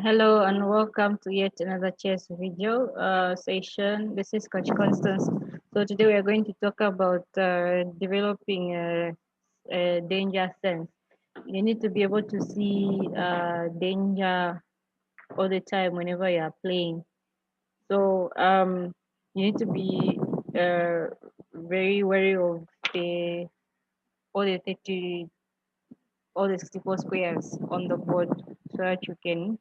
Hello and welcome to yet another chess video session. This is Coach Constance. So today we are going to talk about developing a danger sense. You need to be able to see danger all the time whenever you are playing. So you need to be very wary of the all the 30 all the 64 squares on the board so that you can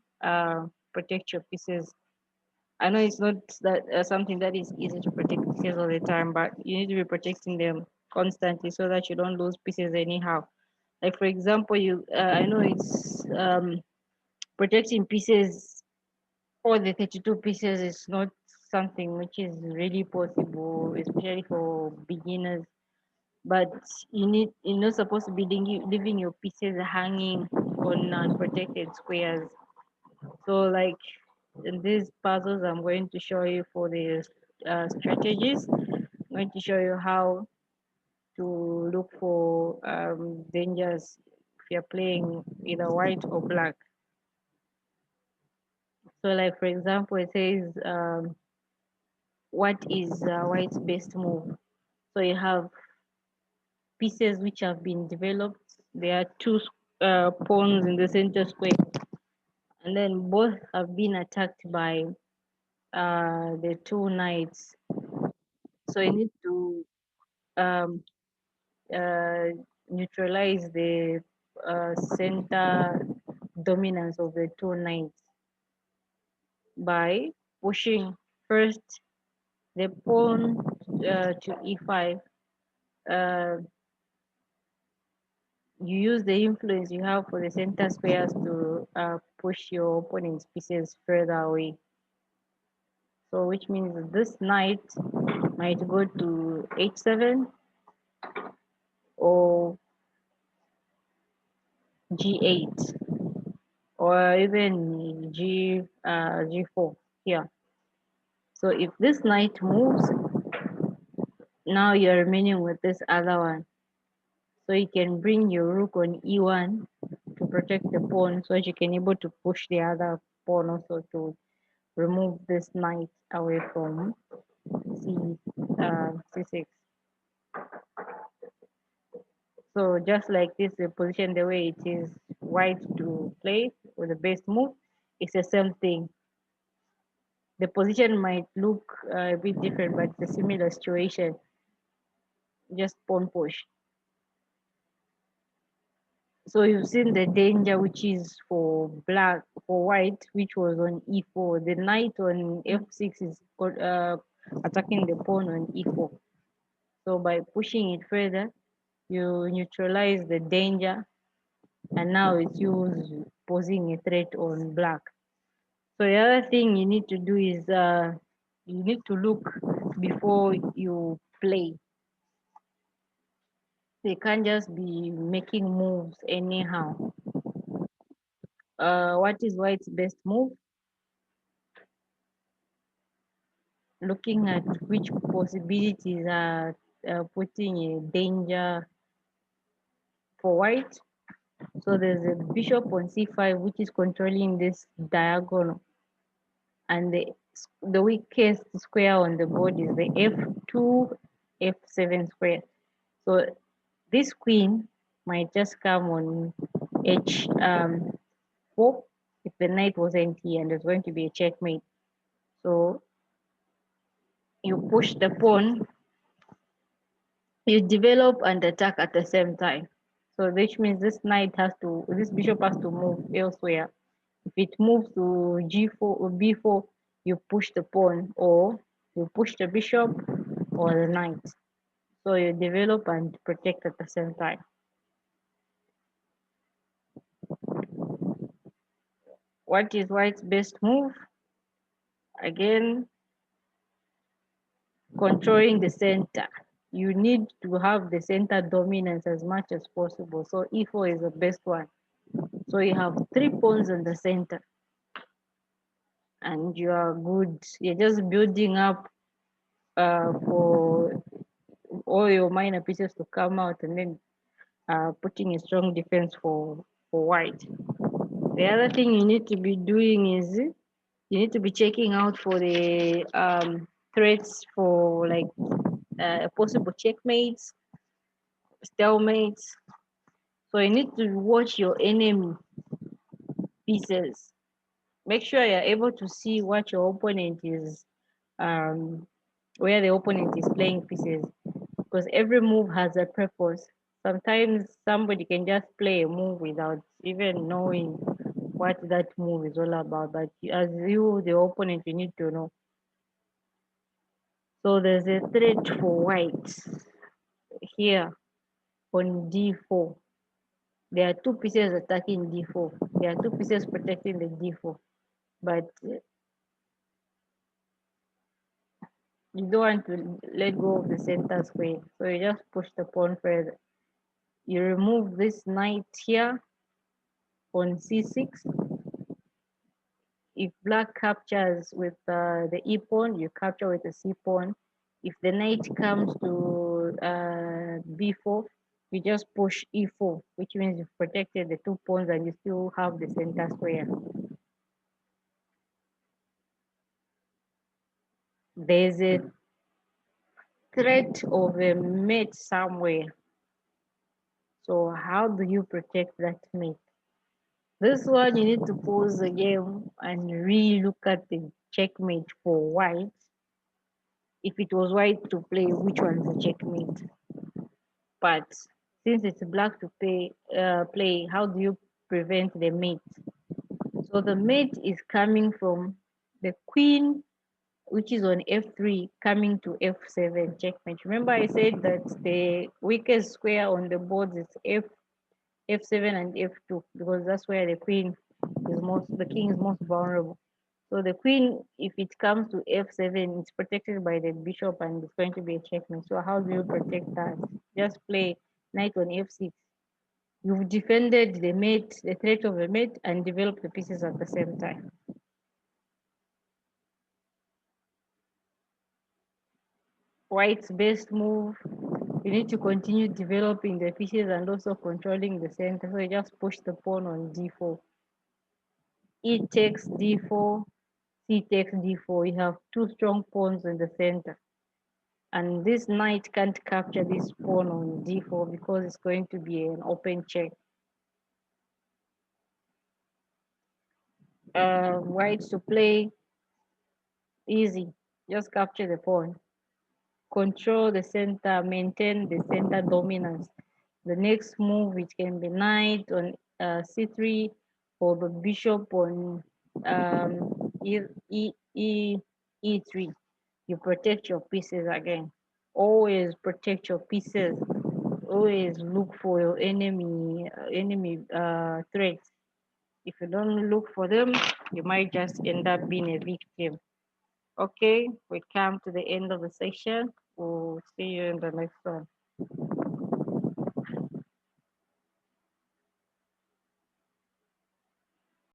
protect your pieces. I know it's not that something that is easy to protect pieces all the time, but you need to be protecting them constantly so that you don't lose pieces anyhow. Like for example, I know it's protecting pieces, all the 32 pieces is not something which is really possible, especially for beginners. But you're not supposed to be leaving your pieces hanging on unprotected squares. So like in these puzzles, I'm going to show you for the strategies. I'm going to show you how to look for dangers if you're playing either white or black. So like for example, it says what is white's best move. So you have pieces which have been developed. There are two pawns in the center square, and then both have been attacked by the two knights. So you need to um, uh, neutralize the center dominance of the two knights by pushing first the pawn to e5. Uh, you use the influence you have for the center squares to push your opponent's pieces further away. So which means this knight might go to h7 or g8 or even g4 here. So if this knight moves, now you're remaining with this other one. So you can bring your rook on e1 to protect the pawn so that you can able to push the other pawn also to remove this knight away from c6. So just like this, the position the way it is white to play with the best move, it's the same thing. The position might look a bit different, but it's a similar situation. Just pawn push. So you've seen the danger which is for white, which was on e4. The knight on f6 is attacking the pawn on e4. So by pushing it further, you neutralize the danger, and now it's you posing a threat on black. So the other thing you need to do is you need to look before you play. They can't just be making moves anyhow. What is white's best move? Looking at which possibilities are putting a danger for white. So there's a bishop on c5 which is controlling this diagonal, and the weakest square on the board is the f2 f7 square. So this queen might just come on h4 if the knight was empty, and there's going to be a checkmate. So you push the pawn, you develop and attack at the same time. So which means this bishop has to move elsewhere. If it moves to g4 or b4, you push the pawn, or you push the bishop or the knight. So you develop and protect at the same time. What is white's best move? Again, controlling the center. You need to have the center dominance as much as possible. So e4 is the best one. So you have 3 pawns in the center, and you are good. You're just building up for all your minor pieces to come out, and then putting a strong defense for white. The other thing you need to be doing is you need to be checking out for the threats for like possible checkmates, stalemates. So you need to watch your enemy pieces. Make sure you're able to see what your opponent is, um, where the opponent is playing pieces, because every move has a purpose. Sometimes somebody can just play a move without even knowing what that move is all about. But as you, the opponent, you need to know. So there's a threat for white here on d4. There are two pieces attacking d4. There are two pieces protecting the d4. But you don't want to let go of the center square. So you just push the pawn further. You remove this knight here on c6. If black captures with the e pawn, you capture with the c pawn. If the knight comes to b4, you just push e4, which means you've protected the two pawns and you still have the center square. There's a threat of a mate somewhere. So how do you protect that mate? This one, you need to pause the game and really look at the checkmate for white. If it was white to play, which one's the checkmate? But since it's black to play, how do you prevent the mate? So the mate is coming from the queen, which is on f3, coming to f7, checkmate. Remember I said that the weakest square on the board is f7 and f2, because that's where the king is most vulnerable. So the queen, if it comes to f7, it's protected by the bishop and it's going to be a checkmate. So how do you protect that? Just play knight on f6. You've defended the mate, the threat of the mate, and developed the pieces at the same time. White's best move, you need to continue developing the pieces and also controlling the center. So you just push the pawn on d4. E takes d4, c takes d4. You have two strong pawns in the center. And this knight can't capture this pawn on d4 because it's going to be an open check. White to play, easy. Just capture the pawn. Control the center, maintain the center dominance. The next move, it can be knight on c3 or the bishop on e3. You protect your pieces again. Always protect your pieces. Always look for your enemy threats. If you don't look for them, you might just end up being a victim. Okay, we come to the end of the session. We'll see you in the next one.